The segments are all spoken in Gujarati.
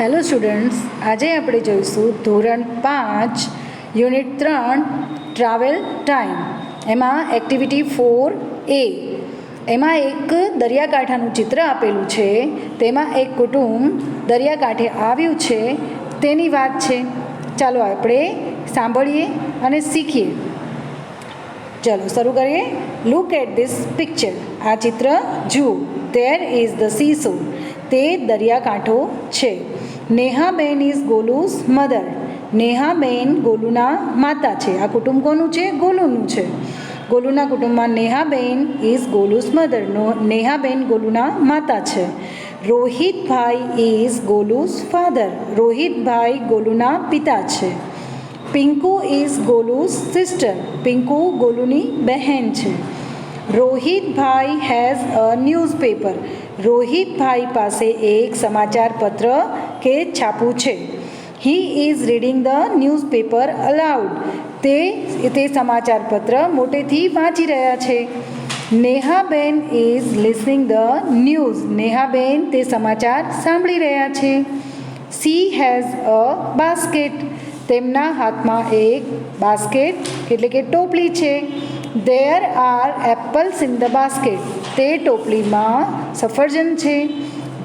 હેલો સ્ટુડન્ટ્સ, આજે આપણે જોઈશું ધોરણ 5 યુનિટ 3 ટ્રાવેલ ટાઈમ. એમાં એક્ટિવિટી 4A. એમાં એક દરિયાકાંઠાનું ચિત્ર આપેલું છે. તેમાં એક કુટુંબ દરિયાકાંઠે આવ્યું છે તેની વાત છે. ચાલો આપણે સાંભળીએ અને શીખીએ. ચાલો શરૂ કરીએ. Look at this picture. આ ચિત્ર જુઓ. There is the seashore. તે દરિયાકાંઠો છે. નેહાબેન ઇઝ ગોલુઝ મધર. નેહાબેન ગોલુના માતા છે. આ કુટુંબ કોનું છે? ગોલુનું છે. ગોલુના કુટુંબમાં નેહાબેન ઇઝ ગોલુઝ મધર. નેહાબેન ગોલુના માતા છે. રોહિતભાઈ ઇઝ ગોલુઝ ફાધર. રોહિતભાઈ ગોલુના પિતા છે. Pinku is Golu's sister. પિંકુ ગોલુની બહેન છે. રોહિતભાઈ હેઝ અ ન્યૂઝપેપર. રોહિતભાઈ પાસે એક સમાચાર પત્ર કે છાપું છે. He is reading the newspaper allowed. તે સમાચાર પત્ર મોટેથી વાંચી રહ્યા છે. નેહાબેન ઇઝ લિસનિંગ ધ ન્યૂઝ. નેહાબેન તે સમાચાર સાંભળી રહ્યા છે. She has a basket. તેમના હાથમાં એક બાસ્કેટ એટલે કે ટોપલી છે. There are apples in the basket. તે ટોપલીમાં સફરજન છે.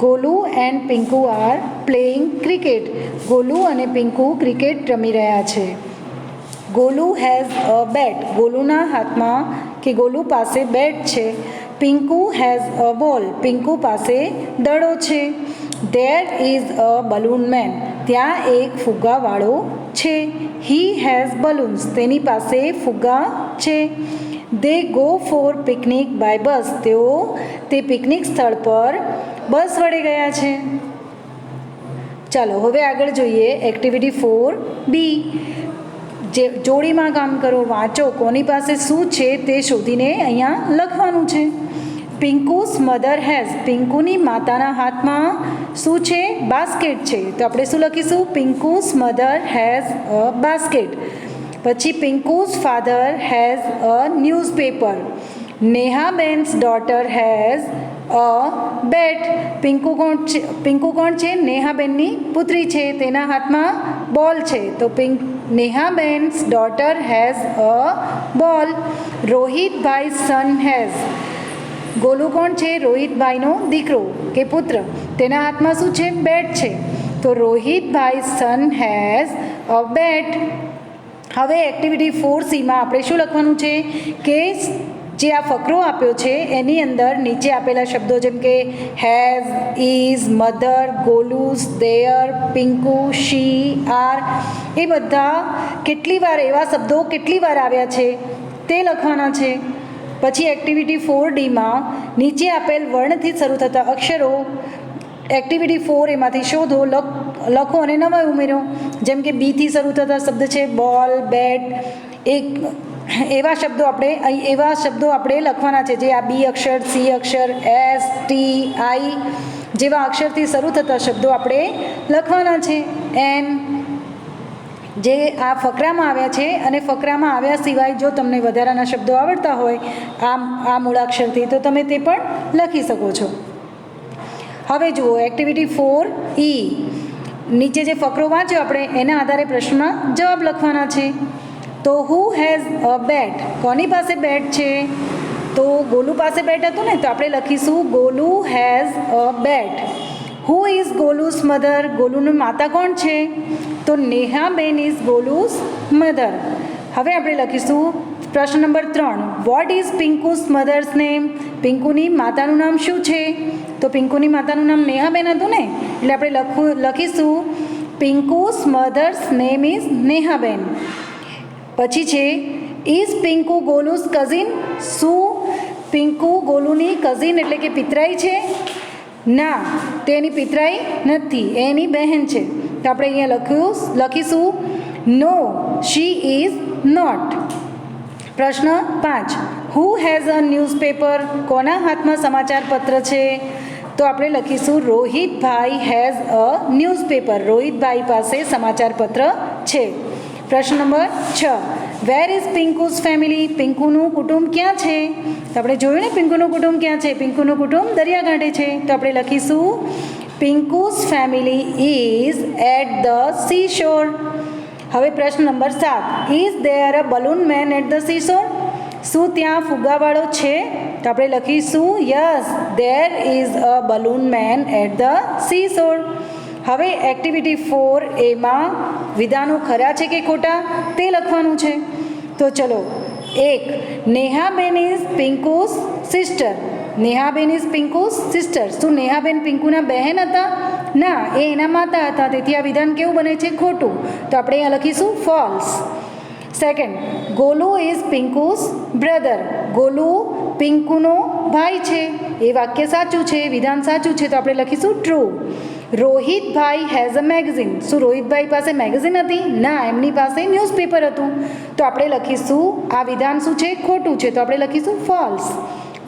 Golu and Pinku are playing cricket. Golu અને પિંકુ ક્રિકેટ રમી રહ્યા છે. ગોલુ હેઝ અ બેટ. ગોલુના હાથમાં કે ગોલુ પાસે બેટ છે. પિંકુ હેઝ અ બોલ. પિંકુ પાસે દડો છે. There is a balloon man. ત્યાં એક ફુગ્ગાવાળો છે. He has balloons. તેની પાસે ફુગ્ગા છે. They go for picnic by bus. તેઓ તે પિકનિક સ્થળ પર બસ વડે ગયા છે. ચાલો હવે આગળ જોઈએ એક્ટિવિટી 4B. જે જોડીમાં કામ કરો, વાંચો, કોની પાસે શું છે તે શોધીને અહીંયા લખવાનું છે. Pinku's mother has. પિંકુની માતાના હાથમાં શું છે? બાસ્કેટ છે. તો આપણે શું લખીશું? Pinku's mother has a basket. પછી Pinku's father has a newspaper. Nehaben's daughter has a bat. Pinku કોણ છે? નેહાબેનની પુત્રી છે. તેના હાથમાં બોલ છે. તો નેહાબેન્સ ડોટર હેઝ અ બોલ. રોહિતભાઈ સન હેઝ. ગોલુ કોણ છે? રોહિતભાઈનો દીકરો કે પુત્ર. તેના હાથમાં શું છે? બેટ છે. તો રોહિતભાઈ સન હેઝ અ બેટ. હવે એક્ટિવિટી 4Cમાં આપણે શું લખવાનું છે કે જે આ ફકરો આપ્યો છે એની અંદર નીચે આપેલા શબ્દો જેમ કે has, is, mother, Golu's, their, Pinku, she, are, એ બધા કેટલી વાર એવા શબ્દો કેટલી વાર આવ્યા છે તે લખવાના છે. પછી એક્ટિવિટી 4Dમાં નીચે આપેલ વર્ણથી શરૂ થતા અક્ષરો એક્ટિવિટી 4 એમાંથી શોધો, લખો અને નવા ઉમેરો. જેમ કે બીથી શરૂ થતા શબ્દ છે બોલ, બેટ. એવા શબ્દો આપણે લખવાના છે જે આ બી અક્ષર, સી અક્ષર, એસ, ટી, આઈ જેવા અક્ષરથી શરૂ થતા શબ્દો આપણે લખવાના છે. એન જે આ ફકરામાં આવ્યા છે અને ફકરામાં આવ્યા સિવાય જો તમને વધારાના શબ્દો આવડતા હોય આ મૂળાક્ષરથી તો તમે તે પણ લખી શકો છો. હવે જુઓ એક્ટિવિટી 4E. નીચે જે ફકરો વાંચ્યો આપણે એના આધારે પ્રશ્નના જવાબ લખવાના છે. તો હુ હેઝ અ બેટ. કોની પાસે બેટ છે? તો ગોલુ પાસે બેટ હતું ને, તો આપણે લખીશું Golu has a bat. Who is Golu's mother. ગોલુની માતા કોણ છે? તો નેહાબેન ઇઝ ગોલુઝ મધર. હવે આપણે લખીશું પ્રશ્ન નંબર 3. What is Pinku's mother's name. પિંકુની માતાનું નામ શું છે? તો પિંકુની માતાનું નામ નેહાબેન હતું ને, એટલે આપણે લખીશું પિંકુસ મધર્સ નેમ ઇઝ નેહાબેન. પછી છે ઇઝ પિંકુ ગોલુઝ કઝિન. શું પિંકુ ગોલુની કઝિન એટલે કે પિતરાઈ છે? ના, તેની પિતરાઈ નથી, એની બહેન છે. તો આપણે અહીંયા લખીશું નો, શી ઇઝ નોટ. પ્રશ્ન 5. Who has a newspaper. કોના હાથમાં સમાચાર પત્ર છે? તો આપણે લખીશું રોહિતભાઈ હેઝ અ ન્યૂઝપેપર. રોહિતભાઈ પાસે સમાચાર પત્ર છે. પ્રશ્ન નંબર 6. Where is Pinku's family. પિંકુનું કુટુંબ ક્યાં છે? તો આપણે જોયું ને પિંકુનું કુટુંબ ક્યાં છે. પિંકુનું કુટુંબ દરિયાકાંઠે છે. તો આપણે લખીશું Pinku's family is at the seashore. હવે પ્રશ્ન નંબર 7. Is there a balloon man at the seashore? શું ત્યાં ફુગ્ગાવાળો છે? તો આપણે લખીશું yes, there is a balloon man at the seashore. હવે એક્ટિવિટી 4 એમાં વિધાનો ખરા છે કે ખોટા તે લખવાનું છે. તો ચલો. 1. Nehaben is Pinku's sister. Nehaben is Pinku's sister. શું નેહાબેન પિંકુના બહેન હતા? ના, એ એના માતા હતા. તેથી આ વિધાન કેવું બને છે? ખોટું. તો આપણે અહીંયા લખીશું false. 2. Golu is Pinku's brother. Golu પિંકુનો ભાઈ છે. એ વાક્ય સાચું છે, વિધાન સાચું છે, તો આપણે લખીશું true. Rohitbhai has a magazine. શું રોહિતભાઈ પાસે મેગઝીન હતી? ના, એમની પાસે ન્યૂઝપેપર હતું. તો આપણે લખીશું આ વિધાન શું છે? ખોટું છે, તો આપણે લખીશું false.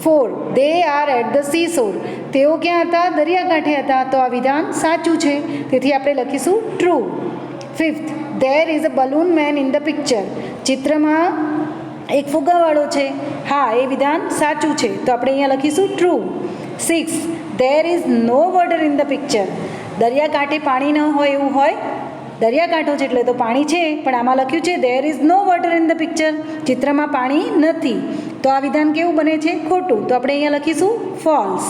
4. They are at the seashore. તેઓ ક્યાં હતા? દરિયાકાંઠે હતા. તો આ વિધાન સાચું છે, તેથી આપણે લખીશું true. 5th. There is a balloon man in the picture. ચિત્રમાં એક ફુગ્ગાવાળો છે. હા, એ વિધાન સાચું છે, તો આપણે અહીંયા લખીશું true. 6. There is no water in the picture. દરિયાકાંઠે પાણી ન હોય એવું હોય? દરિયાકાંઠો છે એટલે તો પાણી છે, પણ આમાં લખ્યું છે there is no water in the picture. ચિત્રમાં પાણી નથી. તો આ વિધાન કેવું બને છે? ખોટું. તો આપણે અહીંયા લખીશું ફોલ્સ.